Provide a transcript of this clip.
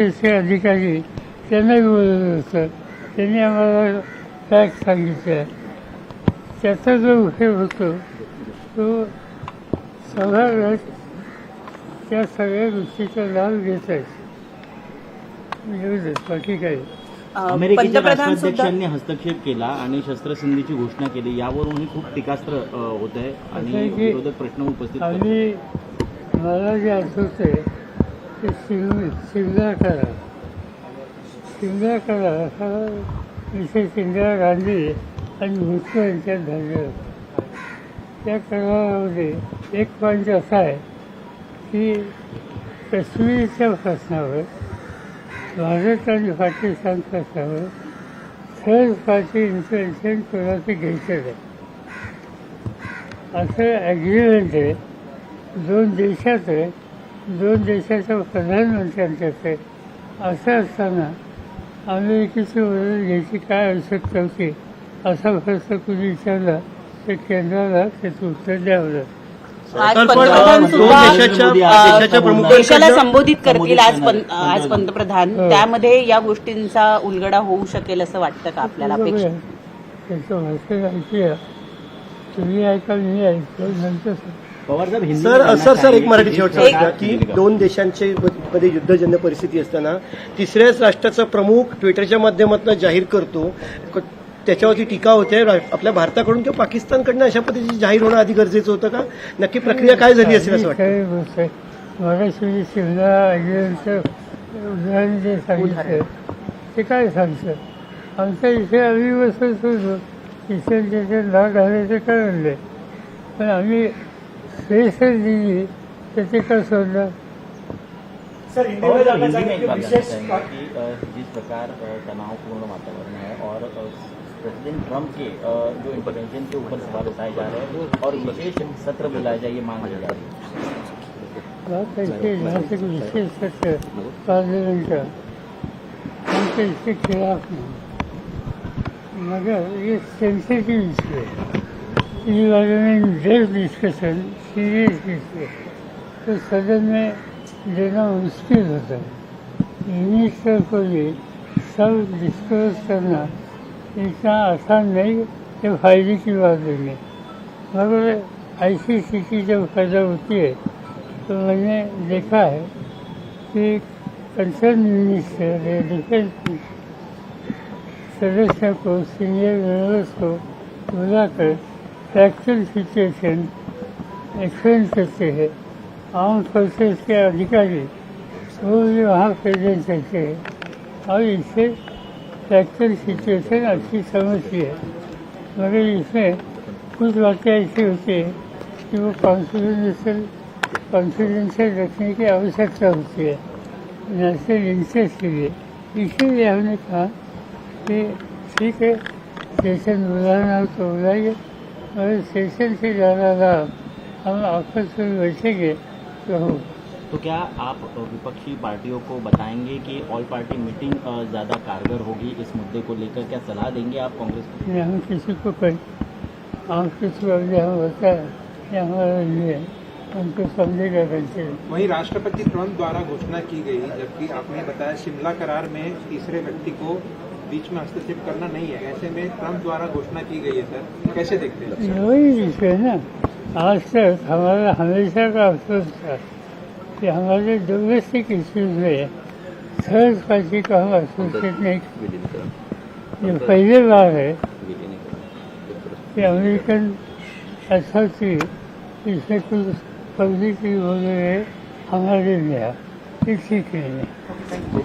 चे अधिकारी त्यांनाही बोलवलं होतं. त्यांनी आम्हाला फॅक्ट सांगितलं. त्याचा जो विषय होतो तो सभागृह त्या सगळ्या गोष्टीचा लाभ घेत आहेत. एवढंच, बाकी काही. अमेरिकेच्या राष्ट्राध्यक्षांनी हस्तक्षेप केला आणि शस्त्रसंधीची घोषणा केली, यावरूनही खूप टीकास्त्र होत आहे आणि विरोधक प्रश्न उपस्थित करत आहेत. मला जे आठवतंय ते शिमला करा हा विषय इंदिरा गांधी आणि भुजबळ यांच्यात झालेला होता. त्या करारामध्ये एक पॉईंट असा आहे की काश्मीरच्या प्रश्नावर, भारत आणि पाकिस्तान प्रश्नावर थर्ड पार्टी इन्फॉर्मेशन कोणाचं घ्यायचं नाही असं ॲग्रीमेंट आहे. दोन देशात आहे, दोन देशाच्या प्रधानमंत्र्यांच्यात आहे. असं असताना अमेरिकेची मदत घ्यायची काय आवश्यकता होती असा प्रश्न कुणी विचारला तर केंद्राला त्याचं उत्तर द्यावं लागतं. आज पंतप्रधान सुद्धा देशाला संबोधित करतील. आज पंतप्रधान, त्यामध्ये या गोष्टींचा उलगडा होऊ शकेल असं वाटतं का आपल्याला? अपेक्षा त्याचं भाषण ऐकूया, तुम्ही ऐका, मी ऐकतो, नंतर सर एक मराठी शेवटचा की दोन देशांचे मध्ये युद्धजन्य परिस्थिती असताना तिसऱ्याच राष्ट्राचा प्रमुख ट्विटरच्या माध्यमातून जाहीर करतो, त्याच्यावरती टीका होते आपल्या भारताकडून किंवा पाकिस्तानकडनं. अशा पद्धतीची जाहीर होणं आधी गरजेचं होतं का? नक्की प्रक्रिया काय झाली असेल असं वाटतं? मगाशी शिमला अग्रिमेंटचं उदाहरण जे सांगितलं ते काय सांगतं? आमच्या इथे आम्ही बसत होतो, इथे ज्याचे नाव घालायचे कळले, पण आम्ही स्पेशल दिली तर ते का सोडलं? जिस प्रकार तनावपूर्ण वातावरण है और प्रेसिडेंट ट्रंप के जो इंटरवेंशन के ऊपर सवाल उठाए जा रहे हैं और विशेष सत्र बुलाया जाए, ये मांग की जा रही है. बात ऐसे यहाँ से विशेष सत्र पार्लियामेंट का हमसे इसके खिलाफ नहीं, मगर ये सेंसिटिव इशू है. इस बारे में डेप्थ डिस्कशन, सीरियस इशू तो सदन में देना मुश्किल होता है. मिनिस्टर को भी सब डिस्कस करना इतना आसान नहीं कि फायदे की बात देंगे. मगर ऐसी स्थिति जब पैदा होती है तो मैंने देखा है कि कंसर्न मिनिस्टर या डिफेंस सदस्य को, सीनियर मेंबर्स को बुलाकर फैक्चुअल सिचुएशन एक्सप्लेन करते हैं. आर्म फोर्सेस के अधिकारी वो भी वहाँ प्रेजेंट करते हैं और इससे फैक्चुअल सिचुएशन अच्छी समझती है. मगर इसमें कुछ बातें ऐसी होती है कि वो कॉन्फिडेंशियल रखने की आवश्यकता होती है नेशनल इंटरेस्ट के लिए. इसीलिए हमने कहा कि ठीक है, सेशन बुलाना हो तो बुलाइए, मगर सेशन से ज़्यादा लाभ हम आपस में बैठेंगे तो हो. तो क्या आप विपक्षी पार्टियों को बताएंगे कि ऑल पार्टी मीटिंग ज़्यादा कारगर होगी इस मुद्दे को लेकर? क्या सलाह देंगे आप कांग्रेस को? हम किसी को कहें, हम किसी को यहाँ बताया कि हमारा ये है, उनको समझेगा कैसे. वहीं राष्ट्रपति ट्रंप द्वारा घोषणा की गई, जबकि आपने बताया शिमला करार में तीसरे व्यक्ति को बीच में हस्तक्षेप करना नहीं है, ऐसे में ट्रंप द्वारा घोषणा की गई है. सर कैसे देखते हैं? वही विषय है ना. आज तक हमारा हमेशा का अफसोस था कि हमारे डोमेस्टिक इश्यूज में थर्ड पार्टी को हम एसोसिएट नहीं करते. ये पहली बार है कि अमेरिकन अथॉरिटी इसमें कुछ पब्लिकली बोल रहे हमारे लिए ठीक नहीं है.